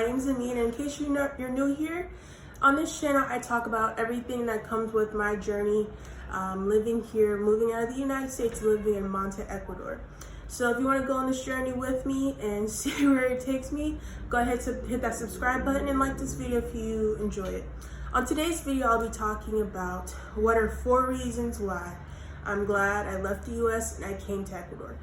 My name is Amina, and in case you're new here, on this channel I talk about everything that comes with my journey living here, moving out of the United States, living in Manta, Ecuador. So if you want to go on this journey with me and see where it takes me, go ahead to hit that subscribe button and like this video if you enjoy it. On today's video, I'll be talking about what are 4 reasons why I'm glad I left the US and I came to Ecuador.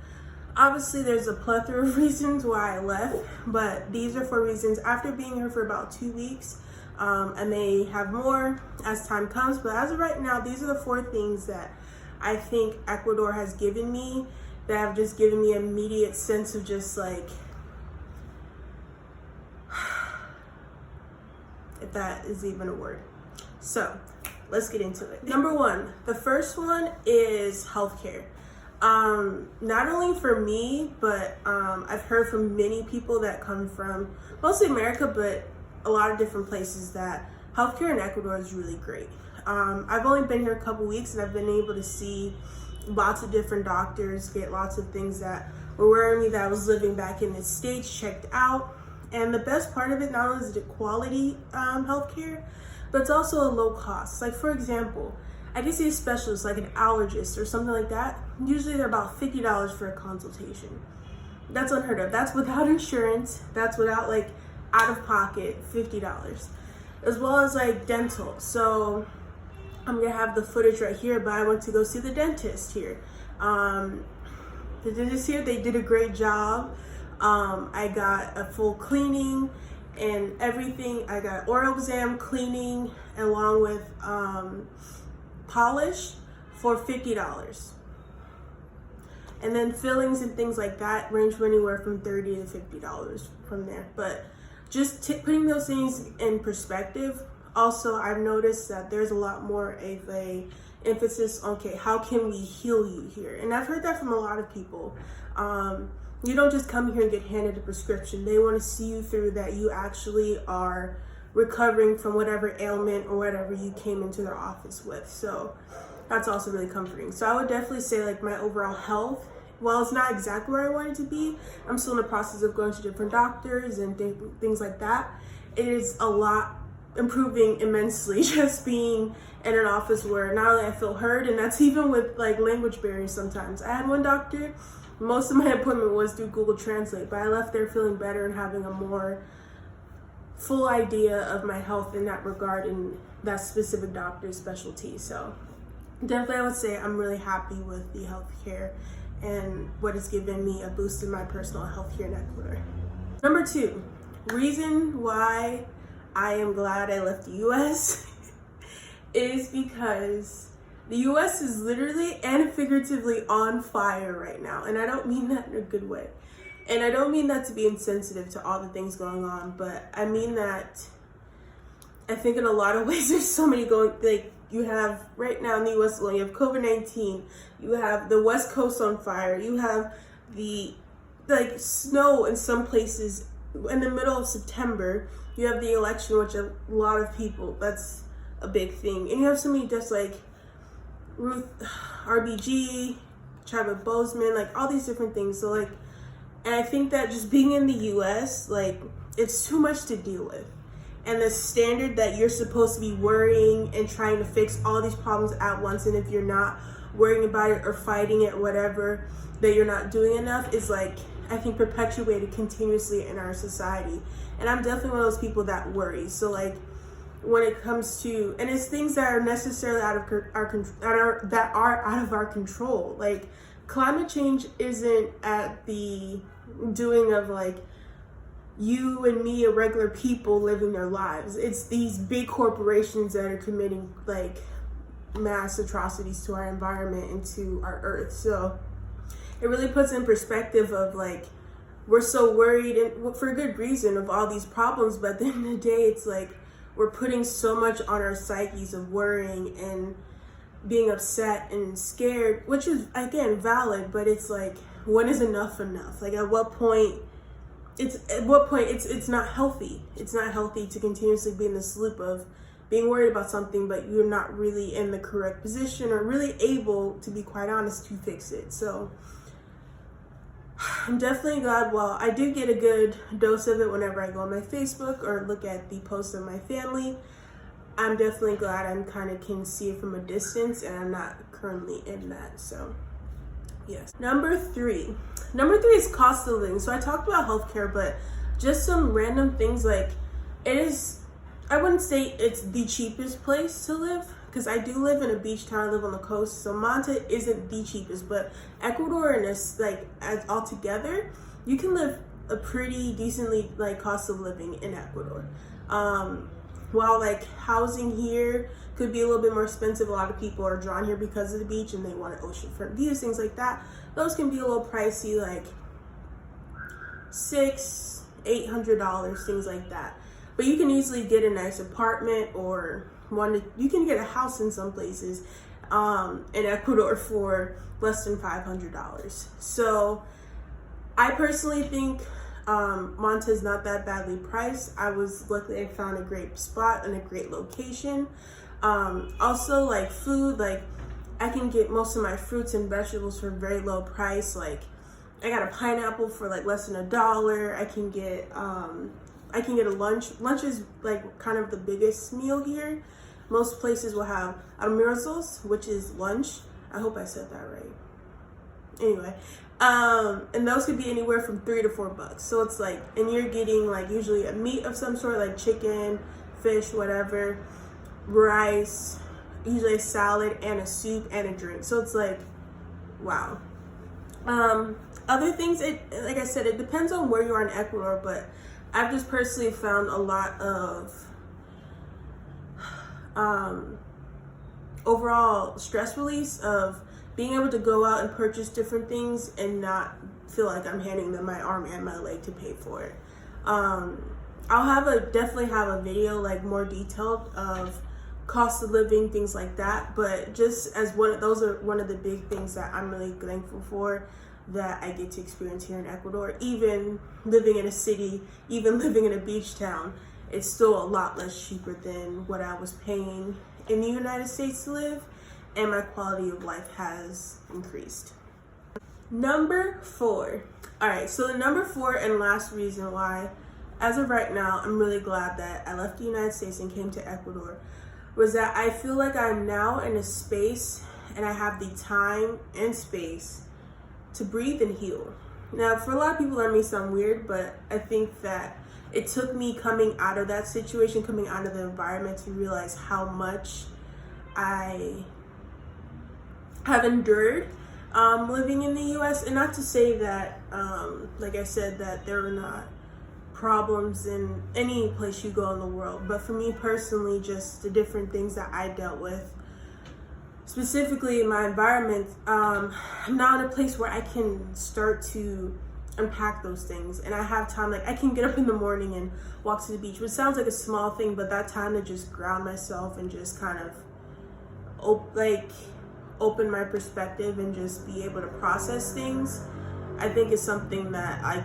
Obviously, there's a plethora of reasons why I left, but these are 4 reasons. After being here for about 2 weeks, I may have more as time comes, but as of right now, these are the 4 things that I think Ecuador has given me that have just given me an immediate sense of just like, if that is even a word. So let's get into it. Number 1, the first one is healthcare. Not only for me, but I've heard from many people that come from mostly America, but a lot of different places, that healthcare in Ecuador is really great. I've only been here a couple weeks and I've been able to see lots of different doctors, get lots of things that were worrying me that I was living back in the States checked out. And the best part of it, not only is it quality healthcare, but it's also a low cost. Like, for example, I can see a specialist like an allergist or something like that. Usually they're about $50 for a consultation. That's unheard of. That's without insurance. That's without like out of pocket $50, as well as like dental. So I'm gonna have the footage right here, but I went to go see the dentist here. The dentist here, they did a great job. I got a full cleaning and everything. I got oral exam, cleaning, along with polish for $50. And then fillings and things like that range from anywhere from $30 to $50 from there. But just putting those things in perspective. Also, I've noticed that there's a lot more of a emphasis on, okay, how can we heal you here? And I've heard that from a lot of people. You don't just come here and get handed a prescription. They want to see you through, that you actually are recovering from whatever ailment or whatever you came into their office with. So that's also really comforting. So I would definitely say, like, my overall health, while it's not exactly where I want it to be, I'm still in the process of going to different doctors and things like that. It is a lot improving immensely just being in an office where not only I feel heard, and that's even with like language barriers sometimes. I had one doctor, most of my appointment was through Google Translate, but I left there feeling better and having a more full idea of my health in that regard and that specific doctor's specialty. So definitely I would say I'm really happy with the healthcare and what has given me a boost in my personal health here in Ecuador. Number 2, reason why I am glad I left the US is because the US is literally and figuratively on fire right now. And I don't mean that in a good way. And I don't mean that to be insensitive to all the things going on, but I mean that I think in a lot of ways there's so many going, like, you have right now in the US alone, you have COVID-19, you have the West Coast on fire, you have the like snow in some places in the middle of September, you have the election, which a lot of people, that's a big thing. And you have somebody just like Ruth RBG, Chadwick Boseman, like all these different things. So like, and I think that just being in the US, like, it's too much to deal with. And the standard that you're supposed to be worrying and trying to fix all these problems at once, and if you're not worrying about it or fighting it, whatever, that you're not doing enough, is like, I think, perpetuated continuously in our society. And I'm definitely one of those people that worry. So like, when it comes to, and it's things that are necessarily out of our control. Like, climate change isn't at the doing of like you and me, a regular people living their lives. It's these big corporations that are committing like mass atrocities to our environment and to our earth. So it really puts in perspective of like, we're so worried, and for a good reason, of all these problems, but at the end of the day, it's like we're putting so much on our psyches of worrying and being upset and scared, which is, again, valid, but it's like, when is enough enough? Like, at what point it's not healthy. It's not healthy to continuously be in this loop of being worried about something, but you're not really in the correct position or really able, to be quite honest, to fix it. So I'm definitely glad. Well, I do get a good dose of it whenever I go on my Facebook or look at the posts of my family. I'm definitely glad I kind of can see it from a distance, and I'm not currently in that. So yes. Number three is cost of living. So I talked about healthcare, but just some random things, like it is, I wouldn't say it's the cheapest place to live, because I do live in a beach town. I live on the coast, so Manta isn't the cheapest, but Ecuador and it's like as altogether, you can live a pretty decently like cost of living in Ecuador. While like housing here could be a little bit more expensive, a lot of people are drawn here because of the beach and they want an oceanfront views, things like that. Those can be a little pricey, like $600-800, things like that. But you can easily get a nice apartment, or you can get a house in some places in Ecuador for less than $500. So I personally think Manta is not that badly priced. I was lucky I found a great spot and a great location. Also, like food, like I can get most of my fruits and vegetables for a very low price. Like I got a pineapple for like less than $1. I can get a lunch. Lunch is like kind of the biggest meal here. Most places will have almuerzos, which is lunch. I hope I said that right. Anyway, and those could be anywhere from $3 to $4. So it's like, and you're getting like usually a meat of some sort, like chicken, fish, whatever, rice, usually a salad and a soup and a drink. So it's like, wow. Other things, like I said, it depends on where you are in Ecuador, but I've just personally found a lot of overall stress release of being able to go out and purchase different things and not feel like I'm handing them my arm and my leg to pay for it. I'll definitely have a video like more detailed of cost of living, things like that. But just as those are one of the big things that I'm really thankful for that I get to experience here in Ecuador. Even living in a city, even living in a beach town, it's still a lot less cheaper than what I was paying in the United States to live, and my quality of life has increased. Number 4. All right, so the number 4 and last reason why, as of right now, I'm really glad that I left the United States and came to Ecuador was that I feel like I'm now in a space and I have the time and space to breathe and heal. Now, for a lot of people, that may sound weird, but I think that it took me coming out of that situation, coming out of the environment, to realize how much I have endured living in the US. And not to say that, like I said, that there are not problems in any place you go in the world, but for me personally, just the different things that I dealt with, specifically in my environment, I'm now in a place where I can start to unpack those things, and I have time. Like I can get up in the morning and walk to the beach, which sounds like a small thing, but that time to just ground myself and just kind of open my perspective and just be able to process things, I think is something that I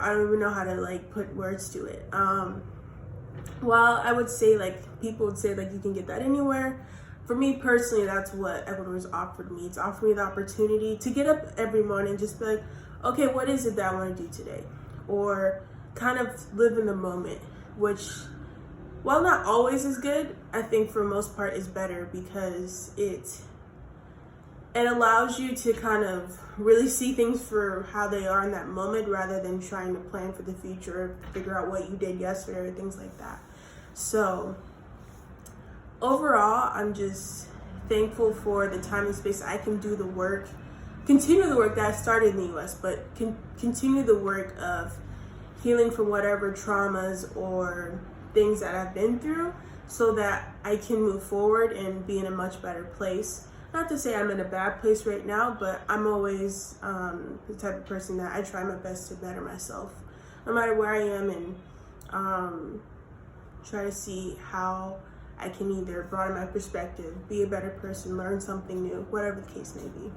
don't even know how to like put words to it. While I would say, like, people would say like you can get that anywhere, for me personally, that's what Ecuador's offered me. It's offered me the opportunity to get up every morning and just be like, okay, what is it that I want to do today? Or kind of live in the moment, which, while not always is good, I think for most part is better, because it allows you to kind of really see things for how they are in that moment, rather than trying to plan for the future, figure out what you did yesterday, or things like that. So overall, I'm just thankful for the time and space I can do the work, continue the work that I started in the US, but continue the work of healing from whatever traumas or things that I've been through, so that I can move forward and be in a much better place. Not to say I'm in a bad place right now, but I'm always the type of person that I try my best to better myself, no matter where I am, and try to see how I can either broaden my perspective, be a better person, learn something new, whatever the case may be.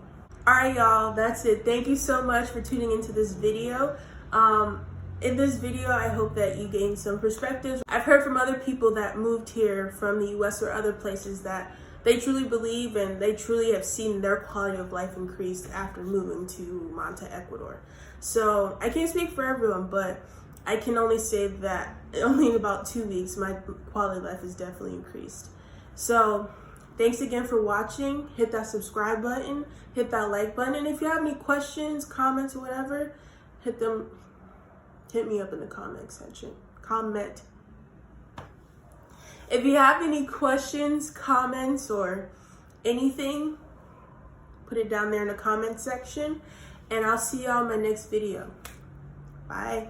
All right, y'all, that's it. Thank you so much for tuning into this video. In this video, I hope that you gained some perspectives. I've heard from other people that moved here from the US or other places that they truly believe and they truly have seen their quality of life increase after moving to Manta, Ecuador. So I can't speak for everyone, but I can only say that only in about 2 weeks, my quality of life has definitely increased. So thanks again for watching. Hit that subscribe button, hit that like button. And if you have any questions, comments, or whatever, hit me up in the comment section. If you have any questions, comments, or anything, put it down there in the comment section. And I'll see y'all in my next video. Bye.